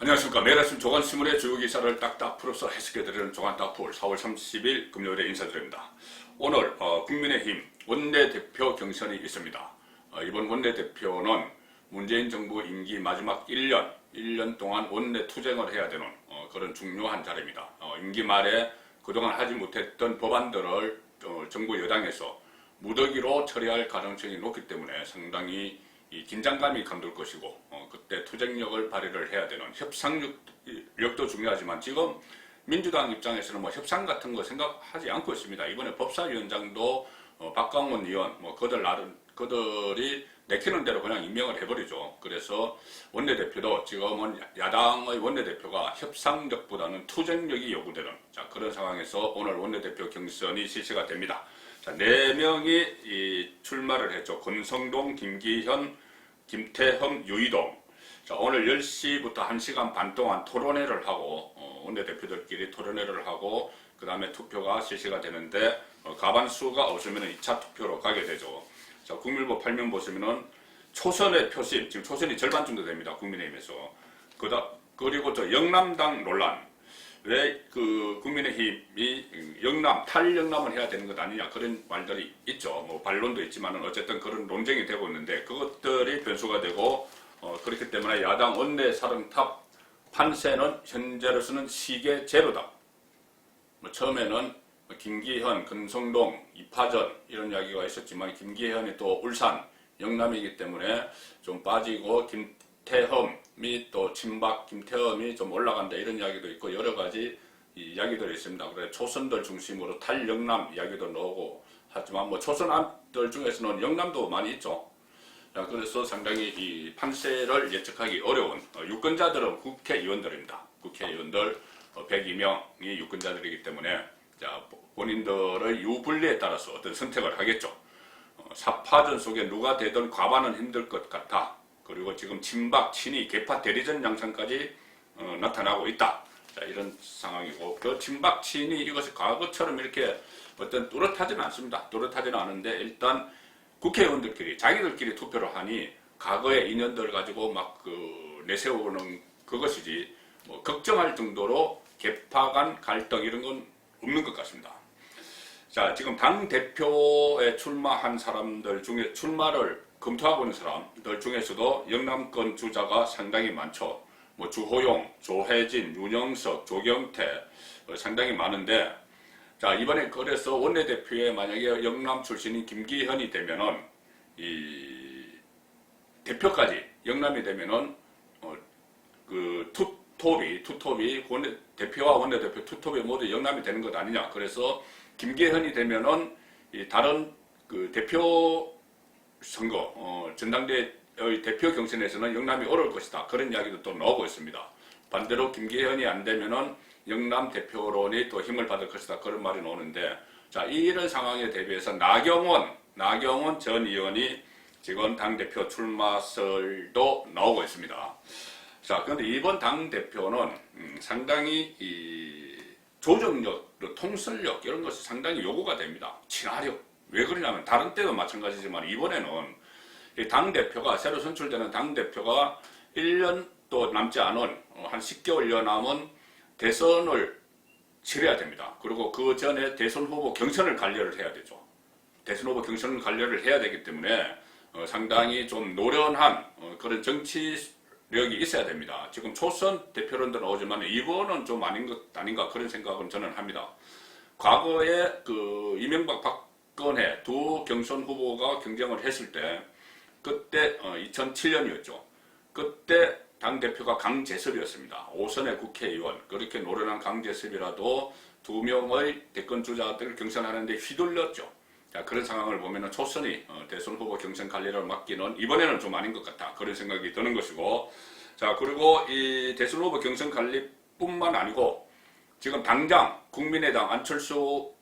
안녕하십니까. 매일 아침 조간신문의 주요 기사를 딱딱 풀어서 해석해드리는 조간딱풀 4월 30일 금요일에 인사드립니다. 오늘 국민의힘 원내대표 경선이 있습니다. 이번 원내대표는 문재인 정부 임기 마지막 1년 동안 원내 투쟁을 해야 되는 그런 중요한 자리입니다. 임기 말에 그동안 하지 못했던 법안들을 정부 여당에서 무더기로 처리할 가능성이 높기 때문에 상당히 이 긴장감이 감돌 것이고 그때 투쟁력을 발휘를 해야 되는 협상력도 중요하지만 지금 민주당 입장에서는 뭐 협상 같은 거 생각하지 않고 있습니다. 이번에 법사위원장도 박광원 의원 그들이 내키는 대로 그냥 임명을 해버리죠. 그래서 원내대표도 지금은 야당의 원내대표가 협상력보다는 투쟁력이 요구되는 그런 상황에서 오늘 원내대표 경선이 실시가 됩니다. 자, 4명이 출마를 했죠. 권성동, 김기현, 김태흠, 유이동. 자, 오늘 10시부터 1시간 반 동안 토론회를 하고 원내대표들끼리 토론회를 하고 그 다음에 투표가 실시가 되는데 과반수가 없으면 2차 투표로 가게 되죠. 자, 국민일보 8면 보시면은 초선의 표심, 지금 초선이 절반 정도 됩니다. 국민의힘에서. 그리고 저 영남당 논란. 왜 국민의힘이 탈영남을 해야 되는 것 아니냐 그런 말들이 있죠. 뭐 반론도 있지만은 어쨌든 그런 논쟁이 되고 있는데 그것들이 변수가 되고 그렇기 때문에 야당 원내 사령탑 판세는 현재로서는 시계 제로다. 뭐 처음에는 김기현, 권성동, 이파전 이런 이야기가 있었지만 김기현이 또 울산, 영남이기 때문에 좀 빠지고 김태흠이 또 친박 김태흠이 좀 올라간다 이런 이야기도 있고 여러 가지 이야기들이 있습니다. 그래서 초선들 중심으로 탈영남 이야기도 나오고 하지만 뭐 초선들 중에서는 영남도 많이 있죠. 그래서 상당히 이 판세를 예측하기 어려운 유권자들은 국회의원들입니다. 국회의원들 102명이 유권자들이기 때문에 본인들의 유불리에 따라서 어떤 선택을 하겠죠. 사파전 속에 누가 되든 과반은 힘들 것 같아. 그리고 지금 친박, 친이, 개파 대리전 양상까지 나타나고 있다. 이런 상황이고 그 친박, 친이 이것이 과거처럼 이렇게 어떤 뚜렷하지는 않습니다. 뚜렷하지는 않은데 일단 국회의원들끼리 자기들끼리 투표를 하니 과거의 인연들 가지고 막 내세우는 그것이지 뭐 걱정할 정도로 개파 간 갈등 이런 건 없는 것 같습니다. 자, 지금 당 대표에 출마한 사람들 중에 출마를 검토하고 있는 사람들 중에서도 영남권 주자가 상당히 많죠. 뭐 주호용, 조혜진, 윤영석, 조경태 상당히 많은데 자, 이번에 그래서 원내대표에 만약에 영남 출신인 김기현이 되면은 이 대표까지 영남이 되면은 투톱이 대표와 원내대표 투톱이 모두 영남이 되는 것 아니냐. 그래서 김기현이 되면은 이 다른 대표 선거 전당대의 대표 경선에서는 영남이 어려울 것이다. 그런 이야기도 또 나오고 있습니다. 반대로 김기현이 안 되면은 영남 대표론이 또 힘을 받을 것이다. 그런 말이 나오는데 자, 이런 상황에 대비해서 나경원 전 의원이 지금 당대표 출마설도 나오고 있습니다. 자, 그런데 이번 당대표는 상당히 이 조정력, 통솔력 이런 것이 상당히 요구가 됩니다. 친화력. 왜 그러냐면 다른 때도 마찬가지지만 이번에는 당대표가 새로 선출되는 당대표가 1년도 남지 않은 한 10개월여 남은 대선을 치러야 됩니다. 그리고 그 전에 대선 후보 경선을 관리를 해야 되죠. 대선 후보 경선 관리를 해야 되기 때문에 상당히 좀 노련한 그런 정치력이 있어야 됩니다. 지금 초선 대표론도 나오지만 이번은 좀 아닌가 그런 생각은 저는 합니다. 과거에 이명박 박근혜 두 경선 후보가 경쟁을 했을 때 그때 2007년이었죠. 그때 당대표가 강재섭이었습니다. 5선의 국회의원 그렇게 노련한 강재섭이라도 2명의 대권주자들을 경선하는데 휘둘렸죠. 자, 그런 상황을 보면 초선이 대선 후보 경선 관리를 맡기는 이번에는 좀 아닌 것 같다. 그런 생각이 드는 것이고 자, 그리고 이 대선 후보 경선 관리뿐만 아니고 지금 당장 국민의당 안철수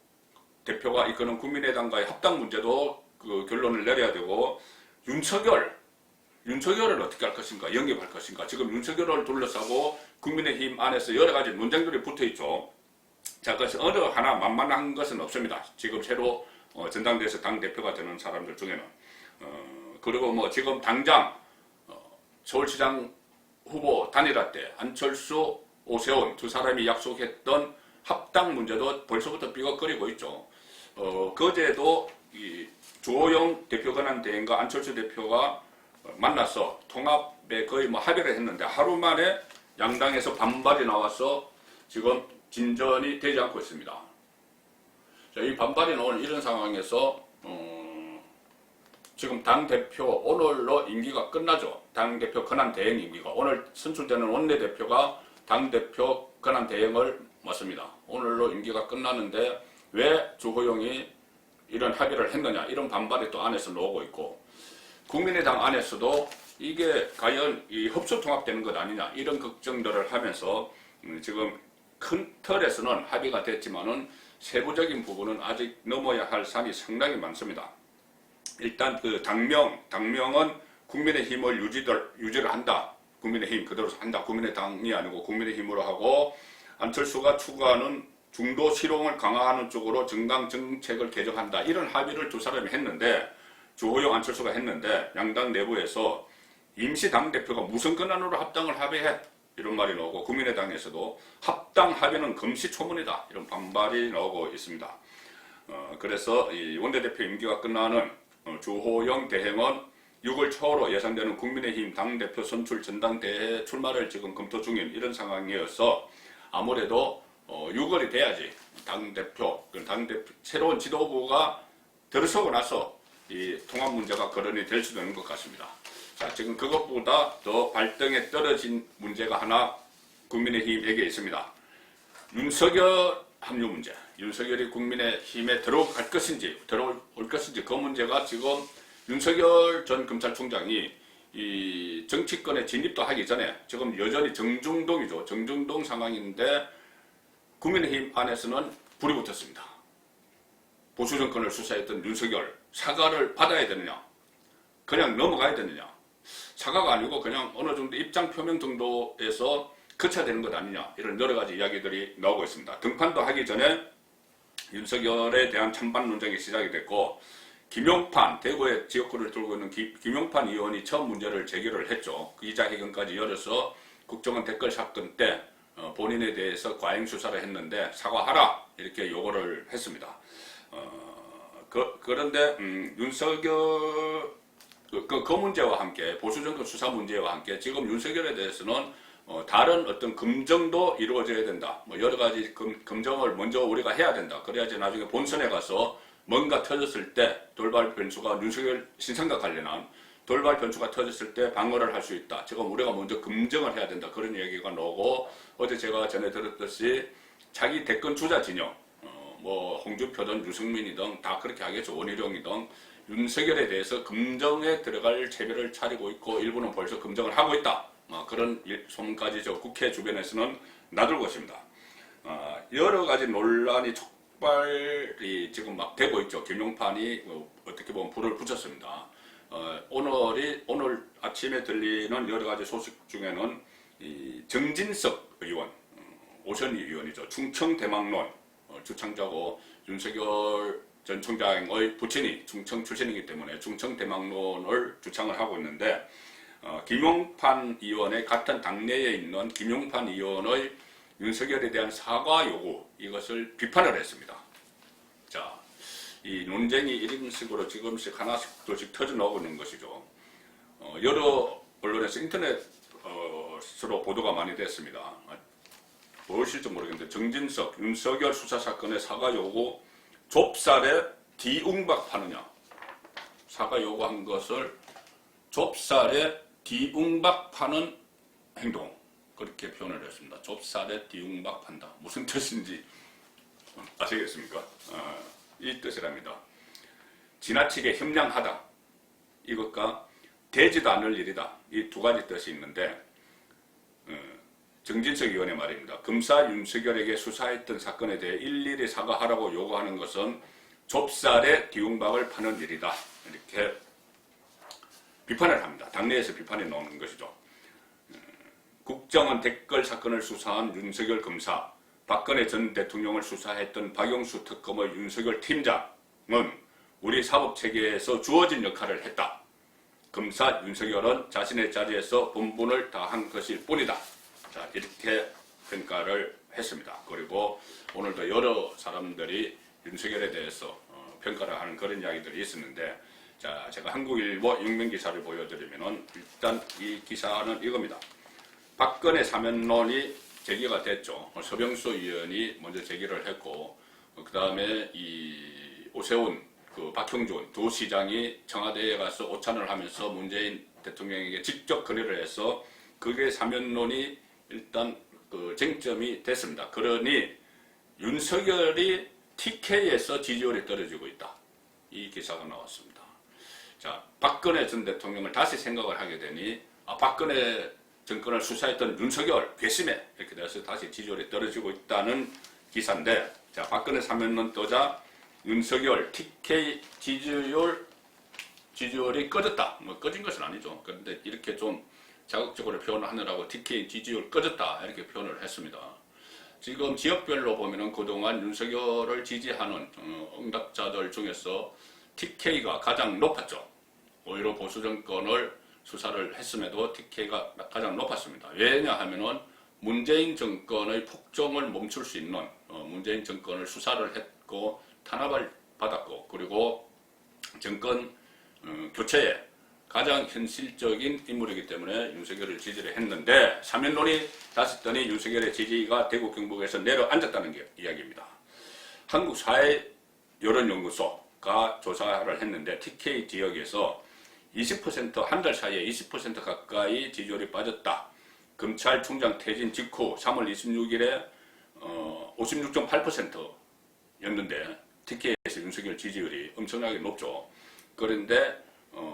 대표가 이끄는 국민의당과의 합당 문제도 결론을 내려야 되고 윤석열을 어떻게 할 것인가, 영입할 것인가. 지금 윤석열을 둘러싸고 국민의힘 안에서 여러 가지 논쟁들이 붙어 있죠. 자, 그래서 어느 하나 만만한 것은 없습니다. 지금 새로 전당대회에서 당대표가 되는 사람들 중에는. 그리고 뭐 지금 당장 서울시장 후보 단일화 때 안철수, 오세훈 두 사람이 약속했던 합당 문제도 벌써부터 삐걱거리고 있죠. 그제도 이 주호영 대표 권한 대행과 안철수 대표가 만나서 통합에 거의 뭐 합의를 했는데 하루 만에 양당에서 반발이 나와서 지금 진전이 되지 않고 있습니다. 자, 이 반발이 나오는 이런 상황에서 지금 당대표 오늘로 임기가 끝나죠. 당대표 권한 대행 임기가. 오늘 선출되는 원내대표가 당대표 권한 대행을 맡습니다. 오늘로 임기가 끝나는데 왜 주호영이 이런 합의를 했느냐, 이런 반발이 또 안에서 나오고 있고, 국민의당 안에서도 이게 과연 이 협조 통합되는 것 아니냐, 이런 걱정들을 하면서 지금 큰 틀에서는 합의가 됐지만은 세부적인 부분은 아직 넘어야 할 산이 상당히 많습니다. 일단 그 당명은 국민의힘을 유지를 한다. 국민의힘 그대로 한다. 국민의당이 아니고 국민의힘으로 하고, 안철수가 추구하는 중도 실용을 강화하는 쪽으로 정당 정책을 개정한다. 이런 합의를 두 사람이 했는데, 주호영 안철수가 했는데, 양당 내부에서 임시 당대표가 무슨 권한으로 합당을 합의해? 이런 말이 나오고, 국민의당에서도 합당 합의는 금시초문이다. 이런 반발이 나오고 있습니다. 그래서 이 원내대표 임기가 끝나는 주호영 대행은 6월 초로 예상되는 국민의힘 당대표 선출 전당대회 출마를 지금 검토 중인 이런 상황이어서 아무래도 6월이 돼야지 당대표 새로운 지도부가 들어서고 나서 이 통합 문제가 거론이 될 수도 있는 것 같습니다. 자, 지금 그것보다 더 발등에 떨어진 문제가 하나 국민의힘에게 있습니다. 윤석열 합류 문제. 윤석열이 국민의힘에 들어올 것인지 그 문제가 지금 윤석열 전 검찰총장이 이 정치권에 진입도 하기 전에 지금 여전히 정중동이죠. 정중동 상황인데 국민의힘 안에서는 불이 붙었습니다. 보수 정권을 수사했던 윤석열 사과를 받아야 되느냐, 그냥 넘어가야 되느냐, 사과가 아니고 그냥 어느 정도 입장 표명 정도에서 그쳐야 되는 것 아니냐, 이런 여러 가지 이야기들이 나오고 있습니다. 등판도 하기 전에 윤석열에 대한 찬반 논쟁이 시작이 됐고, 김용판, 대구의 지역구를 돌고 있는 김용판 의원이 처음 문제를 제기를 했죠. 기자회견까지 열어서 국정원 댓글 사건 때 본인에 대해서 과잉 수사를 했는데 사과하라, 이렇게 요구를 했습니다. 그런데 윤석열 그 문제와 함께, 보수정권 수사 문제와 함께 지금 윤석열에 대해서는 다른 어떤 검증도 이루어져야 된다. 뭐 여러 가지 검증을 먼저 우리가 해야 된다. 그래야지 나중에 본선에 가서 뭔가 터졌을 때 돌발 변수가 윤석열 신상과 관련한 돌발 변수가 터졌을 때 방어를 할 수 있다. 지금 우리가 먼저 검증을 해야 된다. 그런 얘기가 나오고, 어제 제가 전에 들었듯이 자기 대권 주자 진영, 뭐 홍준표든 유승민이든 다 그렇게 하겠죠. 원희룡이든 윤석열에 대해서 검증에 들어갈 체계를 차리고 있고, 일부는 벌써 검증을 하고 있다. 그런 소문까지 저 국회 주변에서는 나돌고 있습니다. 여러 가지 논란이 촉발이 지금 막 되고 있죠. 김용판이 어떻게 보면 불을 붙였습니다. 오늘 아침에 들리는 여러 가지 소식 중에는 이 정진석 의원, 오선희 의원이죠. 충청대망론 주창자고, 윤석열 전 총장의 부친이 충청 출신이기 때문에 충청대망론을 주창을 하고 있는데, 김용판 의원의 같은 당내에 있는 김용판 의원의 윤석열에 대한 사과 요구, 이것을 비판을 했습니다. 자, 이 논쟁이 이런 식으로 지금씩 하나씩 둘씩 터져 나오고 있는 것이죠. 여러 언론에서 인터넷으로 보도가 많이 됐습니다. 무엇일지 모르겠는데, 정진석, 윤석열 수사 사건의 사과 요구, 좁쌀에 뒤웅박하느냐, 사과 요구한 것을 좁쌀에 뒤웅박파는 행동, 그렇게 표현을 했습니다. 좁쌀에 뒤웅박판다. 무슨 뜻인지 아시겠습니까? 이 뜻이랍니다. 지나치게 협량하다, 이것과 되지도 않을 일이다, 이 두 가지 뜻이 있는데, 정진석 의원의 말입니다. 검사 윤석열에게 수사했던 사건에 대해 일일이 사과하라고 요구하는 것은 좁쌀에 뒤웅박을 파는 일이다, 이렇게 비판을 합니다. 당내에서 비판이 나오는 것이죠. 국정원 댓글 사건을 수사한 윤석열 검사, 박근혜 전 대통령을 수사했던 박영수 특검의 윤석열 팀장은 우리 사법체계에서 주어진 역할을 했다. 검사 윤석열은 자신의 자리에서 본분을 다한 것일 뿐이다. 자, 이렇게 평가를 했습니다. 그리고 오늘도 여러 사람들이 윤석열에 대해서 평가를 하는 그런 이야기들이 있었는데, 자, 제가 한국일보 익명 기사를 보여드리면은 일단 이 기사는 이겁니다. 박근혜 사면론이 제기가 됐죠. 서병수 의원이 먼저 제기를 했고, 그 다음에 이 오세훈, 박형준 두 시장이 청와대에 가서 오찬을 하면서 문재인 대통령에게 직접 건의를 해서 그게 사면론이 일단 쟁점이 됐습니다. 그러니 윤석열이 TK에서 지지율이 떨어지고 있다. 이 기사가 나왔습니다. 자, 박근혜 전 대통령을 다시 생각을 하게 되니 박근혜 정권을 수사했던 윤석열 괘씸해 이렇게 돼서 다시 지지율이 떨어지고 있다는 기사인데, 자, 박근혜 사면론 떠자 윤석열 TK 지지율이 꺼졌다. 뭐 꺼진 것은 아니죠. 그런데 이렇게 좀 자극적으로 표현을 하느라고 TK 지지율 꺼졌다 이렇게 표현을 했습니다. 지금 지역별로 보면은 그동안 윤석열을 지지하는 응답자들 중에서 TK가 가장 높았죠. 오히려 보수 정권을 수사를 했음에도 TK가 가장 높았습니다. 왜냐하면은 문재인 정권의 폭정을 멈출 수 있는 문재인 정권을 수사를 했고 탄압을 받았고, 그리고 정권 교체에 가장 현실적인 인물이기 때문에 윤석열을 지지를 했는데, 사면론이 닿았더니 윤석열의 지지가 대구 경북에서 내려앉았다는 게 이야기입니다. 한국사회여론연구소가 조사를 했는데 TK 지역에서 20% 한 달 사이에 20% 가까이 지지율이 빠졌다. 검찰총장 퇴진 직후 3월 26일에 56.8%였는데 TK에서 윤석열 지지율이 엄청나게 높죠. 그런데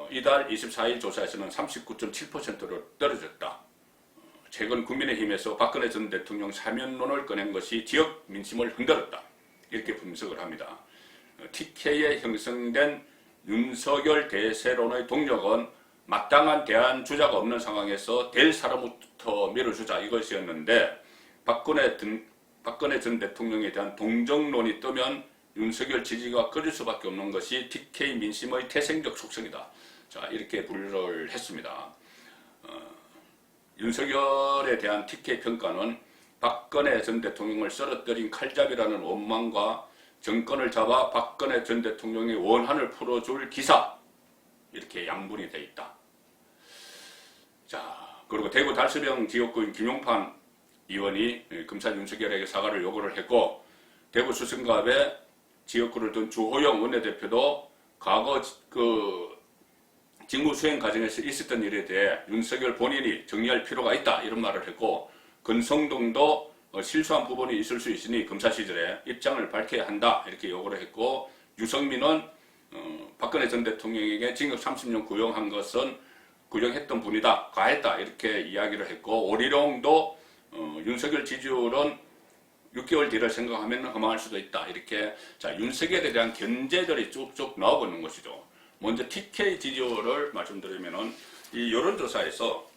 이달 24일 조사에서는 39.7%로 떨어졌다. 최근 국민의힘에서 박근혜 전 대통령 사면론을 꺼낸 것이 지역 민심을 흔들었다. 이렇게 분석을 합니다. TK에 형성된 윤석열 대세론의 동력은 마땅한 대안 주자가 없는 상황에서 될 사람부터 밀어주자 이것이었는데, 박근혜 전 대통령에 대한 동정론이 뜨면 윤석열 지지가 꺼질 수밖에 없는 것이 TK 민심의 태생적 속성이다. 자, 이렇게 분류를 했습니다. 윤석열에 대한 TK 평가는 박근혜 전 대통령을 쓰러뜨린 칼잡이라는 원망과 정권을 잡아 박근혜 전 대통령의 원한을 풀어줄 기사, 이렇게 양분이 되어 있다. 자, 그리고 대구 달서병 지역구인 김용판 의원이 검사 윤석열에게 사과를 요구를 했고, 대구 수성갑에 지역구를 둔 주호영 원내대표도 과거 직무 수행 과정에서 있었던 일에 대해 윤석열 본인이 정리할 필요가 있다 이런 말을 했고, 권성동도 실수한 부분이 있을 수 있으니 검사 시절에 입장을 밝혀야 한다 이렇게 요구를 했고, 유성민은 박근혜 전 대통령에게 징역 30년 구형했던 분이다, 과했다 이렇게 이야기를 했고, 오리룡도 윤석열 지지율은 6개월 뒤를 생각하면 허망할 수도 있다 이렇게. 자, 윤석열에 대한 견제들이 쭉쭉 나오고 있는 것이죠. 먼저 TK 지지율을 말씀드리면은 이 여론조사에서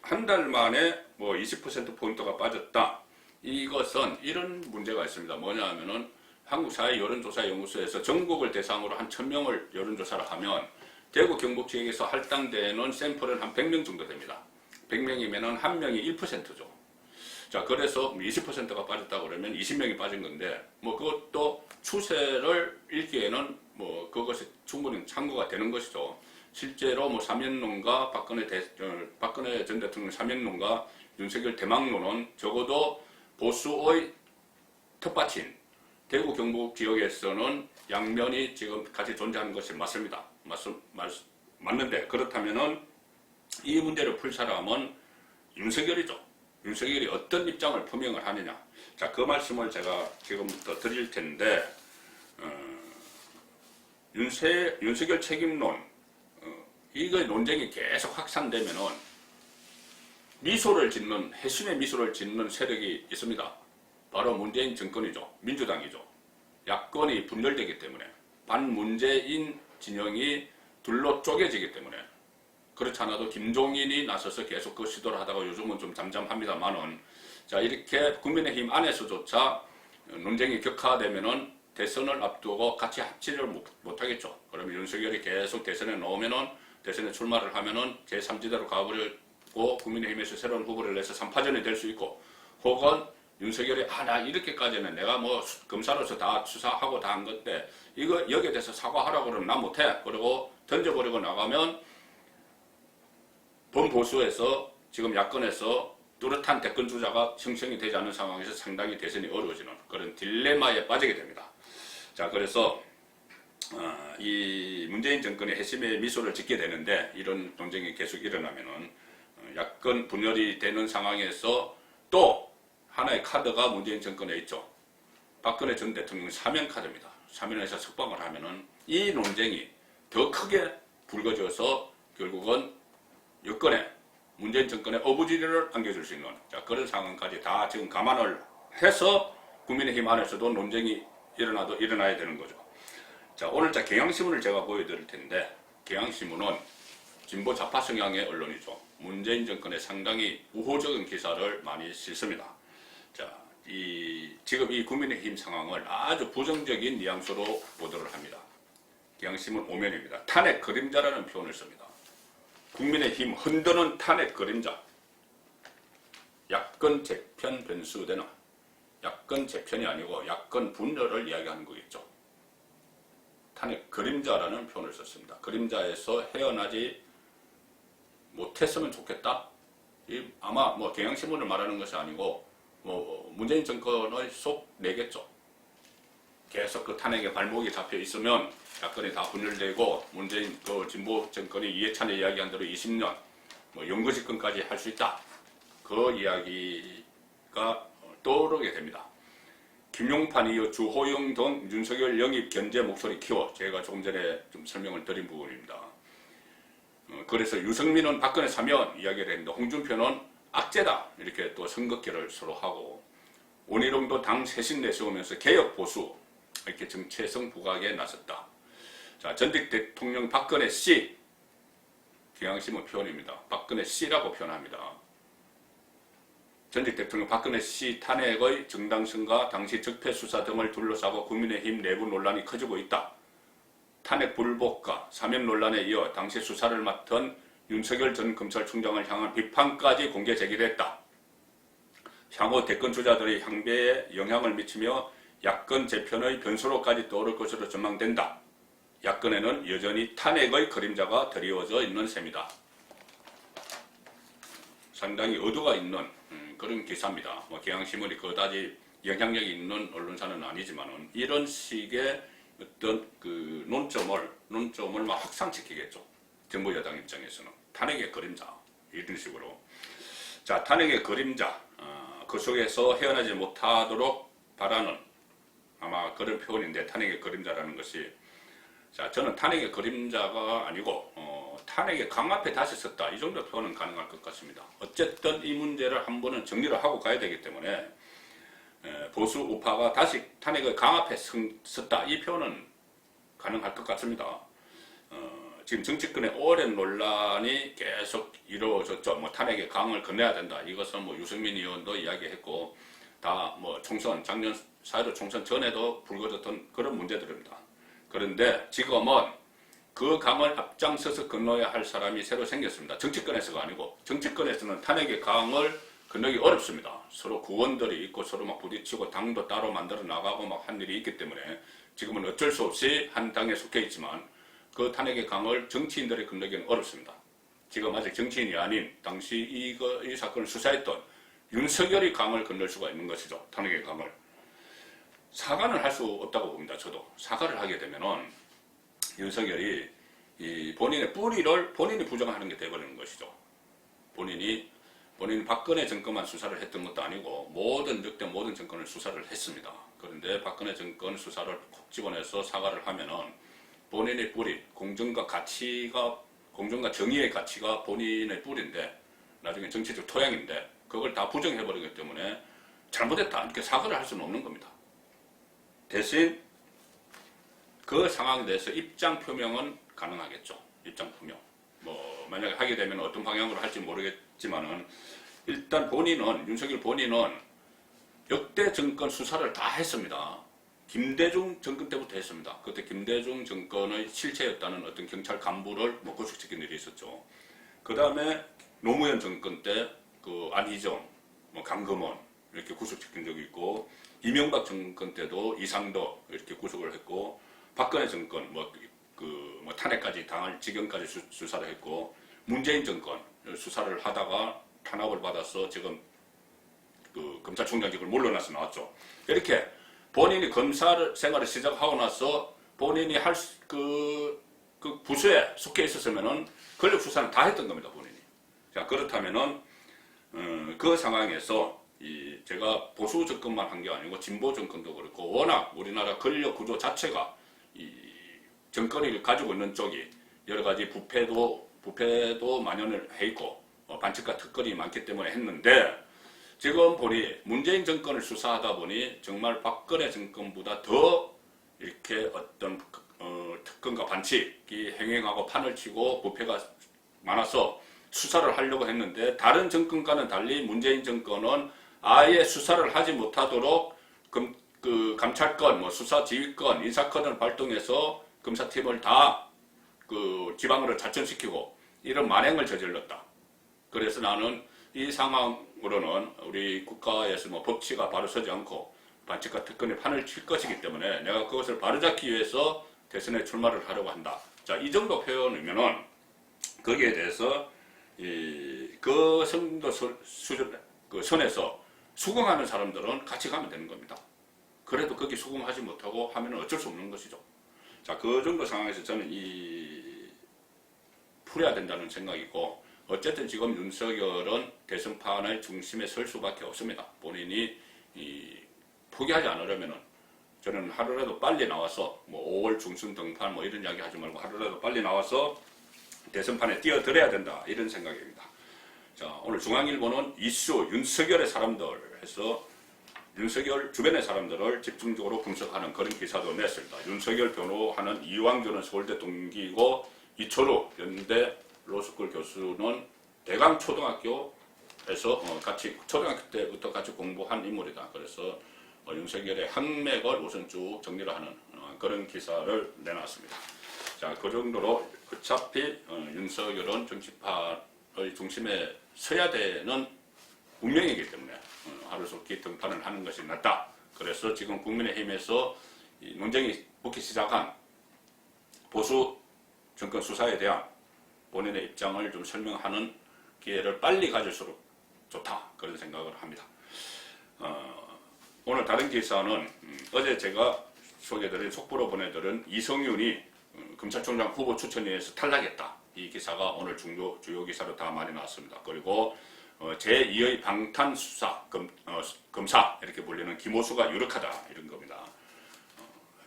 한 달 만에 뭐 20%포인트가 빠졌다. 이것은 이런 문제가 있습니다. 뭐냐 하면은 한국사회여론조사연구소에서 전국을 대상으로 한 1000명을 여론조사를 하면 대구 경북 지역에서 할당되는 샘플은 한 100명 정도 됩니다. 100명이면은 한 명이 1%죠. 자, 그래서 20%가 빠졌다 그러면 20명이 빠진 건데, 뭐 그것도 추세를 읽기에는 뭐 그것이 충분히 참고가 되는 것이죠. 실제로 뭐 사면론과 박근혜 전 대통령 사면론과 윤석열 대망론은 적어도 보수의 텃밭인 대구 경북 지역에서는 양면이 지금 같이 존재하는 것이 맞습니다. 맞는데, 그렇다면은 이 문제를 풀 사람은 윤석열이죠. 윤석열이 어떤 입장을 표명을 하느냐. 자, 그 말씀을 제가 지금부터 드릴 텐데, 윤석열 책임론, 이거 논쟁이 계속 확산되면은 핵심의 미소를 짓는 세력이 있습니다. 바로 문재인 정권이죠. 민주당이죠. 야권이 분열되기 때문에, 반문재인 진영이 둘로 쪼개지기 때문에. 그렇지 않아도 김종인이 나서서 계속 그 시도를 하다가 요즘은 좀 잠잠합니다만은, 자, 이렇게 국민의힘 안에서조차 논쟁이 격화되면은 대선을 앞두고 같이 합치를 못하겠죠. 그러면 윤석열이 계속 대선에 나오면은 대선에 출마를 하면은 제3지대로 가버리고 국민의힘에서 새로운 후보를 내서 3파전이 될 수 있고, 혹은 윤석열이 나 이렇게까지는 내가 뭐 검사로서 다 수사하고 다 한 건데 이거 여기에 대해서 사과하라고 그러면 나 못해. 그리고 던져버리고 나가면 범보수에서 지금 야권에서 뚜렷한 대권 주자가 형성이 되지 않는 상황에서 상당히 대선이 어려워지는 그런 딜레마에 빠지게 됩니다. 자, 그래서 이 문재인 정권의 핵심에 미소를 짓게 되는데, 이런 논쟁이 계속 일어나면은 야권 분열이 되는 상황에서 또 하나의 카드가 문재인 정권에 있죠. 박근혜 전 대통령 사면 카드입니다. 사면에서 석방을 하면은 이 논쟁이 더 크게 불거져서 결국은 여권에 문재인 정권의 어부지리를 안겨줄 수 있는, 자, 그런 상황까지 다 지금 감안을 해서 국민의힘 안에서도 논쟁이 일어나야 되는 거죠. 자, 오늘 경향신문을 제가 보여드릴 텐데, 경향신문은 진보 좌파 성향의 언론이죠. 문재인 정권에 상당히 우호적인 기사를 많이 실습니다. 자, 지금 이 국민의힘 상황을 아주 부정적인 뉘앙스로 보도를 합니다. 경향신문 5면입니다. 탄핵 그림자라는 표현을 씁니다. 국민의힘 흔드는 탄핵 그림자. 야권 재편 변수되나? 야권 재편이 아니고 야권 분열을 이야기하는 거겠죠. 탄핵 그림자라는 표현을 썼습니다. 그림자에서 헤어나지 못했으면 좋겠다. 아마 뭐 경향신문을 말하는 것이 아니고 뭐 문재인 정권의 속 내겠죠. 계속 그 탄핵에 발목이 잡혀 있으면 야권이 다 분열되고 문재인 진보 정권이 이해찬에 이야기한 대로 20년 뭐 영구집권까지 할 수 있다. 그 이야기가 떠오르게 됩니다. 김용판 이후 주호영 등 윤석열 영입 견제 목소리 키워, 제가 조금 전에 좀 설명을 드린 부분입니다. 그래서 유승민은 박근혜 사면 이야기를 했는데, 홍준표는 악재다 이렇게 또 선긋기를 서로 하고, 원희룡도 당 쇄신 내세우면서 개혁 보수 이렇게 정체성 부각에 나섰다. 자, 전직 대통령 박근혜 씨, 경향신문 표현입니다. 박근혜 씨라고 표현합니다. 전직 대통령 박근혜 씨 탄핵의 정당성과 당시 적폐 수사 등을 둘러싸고 국민의힘 내부 논란이 커지고 있다. 탄핵 불복과 사면 논란에 이어 당시 수사를 맡은 윤석열 전 검찰총장을 향한 비판까지 공개 제기됐다. 향후 대권 주자들의 향배에 영향을 미치며 야권 재편의 변수로까지 떠오를 것으로 전망된다. 야권에는 여전히 탄핵의 그림자가 드리워져 있는 셈이다. 상당히 의도가 있는 그런 기사입니다. 뭐 경향신문이 그다지 영향력이 있는 언론사는 아니지만은 이런 식의 어떤 그 논점을 막 확산시키겠죠. 정부 여당 입장에서는 탄핵의 그림자 이런 식으로. 자, 탄핵의 그림자, 그 속에서 헤어나지 못하도록 바라는 아마 그런 표현인데, 탄핵의 그림자라는 것이, 자, 저는 탄핵의 그림자가 아니고 탄핵의 강 앞에 다시 섰다, 이 정도 표현은 가능할 것 같습니다. 어쨌든 이 문제를 한 번은 정리를 하고 가야 되기 때문에 보수 우파가 다시 탄핵의 강 앞에 섰다, 이 표현은 가능할 것 같습니다. 지금 정치권의 오랜 논란이 계속 이루어졌죠. 뭐 탄핵의 강을 건너야 된다, 이것은 뭐 유승민 의원도 이야기했고, 다 뭐 총선, 작년 4.15 총선 전에도 불거졌던 그런 문제들입니다. 그런데 지금은 그 강을 앞장서서 건너야 할 사람이 새로 생겼습니다. 정치권에서가 아니고, 정치권에서는 탄핵의 강을 건너기 어렵습니다. 서로 구원들이 있고 서로 막 부딪히고 당도 따로 만들어 나가고 막 한 일이 있기 때문에 지금은 어쩔 수 없이 한 당에 속해 있지만, 그 탄핵의 강을 정치인들이 건너기는 어렵습니다. 지금 아직 정치인이 아닌 당시 이 사건을 수사했던 윤석열이 강을 건널 수가 있는 것이죠. 탄핵의 강을. 사과는 할 수 없다고 봅니다. 저도. 사과를 하게 되면은 윤석열이 이 본인의 뿌리를 본인이 부정하는 게 돼버리는 것이죠. 본인이 박근혜 정권만 수사를 했던 것도 아니고 역대 모든 정권을 수사를 했습니다. 그런데 박근혜 정권 수사를 콕 집어내서 사과를 하면은 본인의 뿌리, 공정과 정의의 가치가 본인의 뿌리인데, 나중에 정치적 토양인데, 그걸 다 부정해버리기 때문에 잘못했다 이렇게 사과를 할 수는 없는 겁니다. 대신 그 상황에 대해서 입장 표명은 가능하겠죠. 입장 표명. 뭐 만약에 하게 되면 어떤 방향으로 할지 모르겠지만은, 일단 윤석열 본인은 역대 정권 수사를 다 했습니다. 김대중 정권 때부터 했습니다. 그때 김대중 정권의 실체였다는 어떤 경찰 간부를 뭐 구속시킨 일이 있었죠. 그 다음에 노무현 정권 때 그 안희정, 뭐 강금원 이렇게 구속시킨 적이 있고, 이명박 정권 때도 이상도 이렇게 구속을 했고, 박근혜 정권 뭐 탄핵까지 당할 지경까지 수사를 했고, 문재인 정권 수사를 하다가 탄압을 받아서 지금 그 검찰총장직을 물러나서 나왔죠. 이렇게 본인이 검사 생활을 시작하고 나서 본인이 할 그 부서에 속해 있었으면은 권력 수사는 다 했던 겁니다, 본인이. 자, 그렇다면은 그 상황에서 제가 보수 정권만 한 게 아니고 진보 정권도 그렇고, 워낙 우리나라 권력 구조 자체가 이 정권을 가지고 있는 쪽이 여러 가지 부패도 만연을 해 있고, 반칙과 특권이 많기 때문에 했는데, 지금 보니 문재인 정권을 수사하다 보니 정말 박근혜 정권보다 더 이렇게 어떤 특권과 반칙이 행행하고 판을 치고 부패가 많아서 수사를 하려고 했는데, 다른 정권과는 달리 문재인 정권은 아예 수사를 하지 못하도록 감찰권, 뭐 수사지휘권, 인사권을 발동해서 검사팀을 다 지방으로 자천시키고 이런 만행을 저질렀다. 그래서 나는 이 상황으로는 우리 국가에서 뭐 법치가 바로 서지 않고 반칙과 특권의 판을 칠 것이기 때문에 내가 그것을 바로잡기 위해서 대선에 출마를 하려고 한다. 자, 이 정도 표현이면은 거기에 대해서 그 정도 수준, 그 선에서 수긍하는 사람들은 같이 가면 되는 겁니다. 그래도 거기 수긍하지 못하고 하면 어쩔 수 없는 것이죠. 자, 그 정도 상황에서 저는 풀어야 된다는 생각이고, 어쨌든 지금 윤석열은 대선판의 중심에 설 수밖에 없습니다. 본인이 포기하지 않으려면은, 저는 하루라도 빨리 나와서 뭐 5월 중순 등판 뭐 이런 이야기 하지 말고 하루라도 빨리 나와서 대선판에 뛰어들어야 된다, 이런 생각입니다. 자, 오늘 중앙일보는 이슈 윤석열의 사람들 해서 윤석열 주변의 사람들을 집중적으로 분석하는 그런 기사도 냈습니다. 윤석열 변호하는 이왕규는 서울대 동기이고, 이철우 연대 로스쿨 교수는 대강초등학교에서 같이 초등학교 때부터 같이 공부한 인물이다. 그래서 윤석열의 항맥을 우선 쭉 정리를 하는 그런 기사를 내놨습니다. 자, 그 정도로 어차피 윤석열은 정치판의 중심에 서야 되는 운명이기 때문에 하루속히 등판을 하는 것이 낫다. 그래서 지금 국민의힘에서 논쟁이 붙기 시작한 보수 정권 수사에 대한 본인의 입장을 좀 설명하는 기회를 빨리 가질수록 좋다, 그런 생각을 합니다. 오늘 다른 기사는 어제 제가 소개해드린 속보로 보내드린 이성윤이 검찰총장 후보 추천위에서 탈락했다. 이 기사가 오늘 주요 기사로 다 많이 나왔습니다. 그리고 제2의 방탄수사 검사 이렇게 불리는 김호수가 유력하다, 이런 겁니다.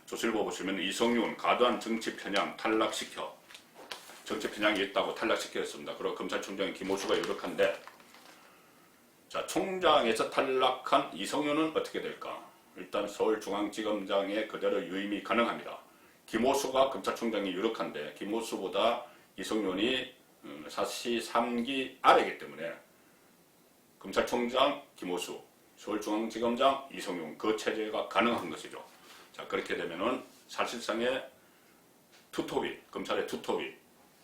조실보 보시면 이성윤 과도한 정치 편향 탈락시켜, 정치 편향이 있다고 탈락시켰습니다. 그리고 검찰총장인 김호수가 유력한데, 자, 총장에서 탈락한 이성윤은 어떻게 될까? 일단 서울중앙지검장에 그대로 유임이 가능합니다. 김호수가 검찰총장이 유력한데 김호수보다 이성윤이 사시 3기 아래이기 때문에 검찰총장 김호수, 서울중앙지검장 이성윤, 그 체제가 가능한 것이죠. 자, 그렇게 되면은 사실상의 투톱이, 검찰의 투톱이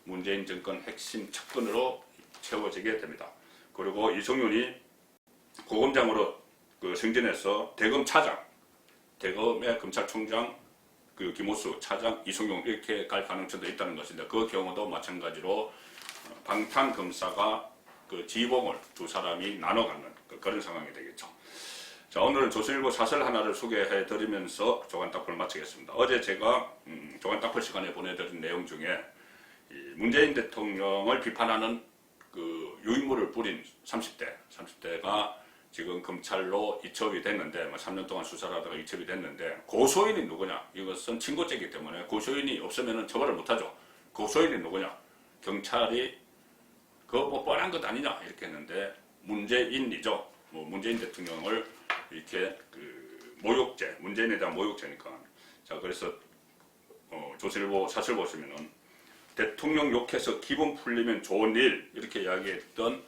문재인 정권 핵심 측근으로 채워지게 됩니다. 그리고 이성윤이 고검장으로 승진해서 대검 차장, 대검의 검찰총장 김호수, 차장 이성윤 이렇게 갈 가능성도 있다는 것인데, 그 경우도 마찬가지로 방탄검사가 지봉을 두 사람이 나눠 갖는 그런 상황이 되겠죠. 자, 오늘은 조선일보 사설 하나를 소개해 드리면서 조간딱풀을 마치겠습니다. 어제 제가 조간딱풀 시간에 보내드린 내용 중에 문재인 대통령을 비판하는 유인물을 뿌린 30대가 지금 검찰로 이첩이 됐는데, 3년 동안 수사를 하다가 이첩이 됐는데, 고소인이 누구냐? 이것은 친고죄이기 때문에 고소인이 없으면 처벌을 못하죠. 고소인이 누구냐? 경찰이 그거 뭐 뻔한 것 아니냐? 이렇게 했는데, 문재인이죠. 문재인 대통령을 이렇게 모욕죄, 문재인에 대한 모욕죄니까. 자, 그래서 조선일보 사설 보시면은 대통령 욕해서 기분 풀리면 좋은 일, 이렇게 이야기했던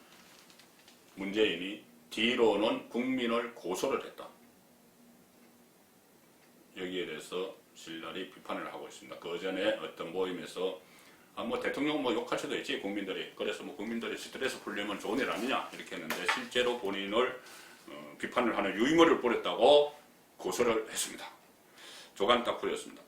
문재인이 뒤로는 국민을 고소를 했다. 여기에 대해서 신랄히 비판을 하고 있습니다. 그 전에 어떤 모임에서 뭐 대통령 뭐 욕할 수도 있지 국민들이. 그래서 뭐 국민들이 스트레스 풀려면 좋은 일 아니냐 이렇게 했는데 실제로 본인을 비판을 하는 유인물을 뿌렸다고 고소를 했습니다. 조간 따풀이었습니다.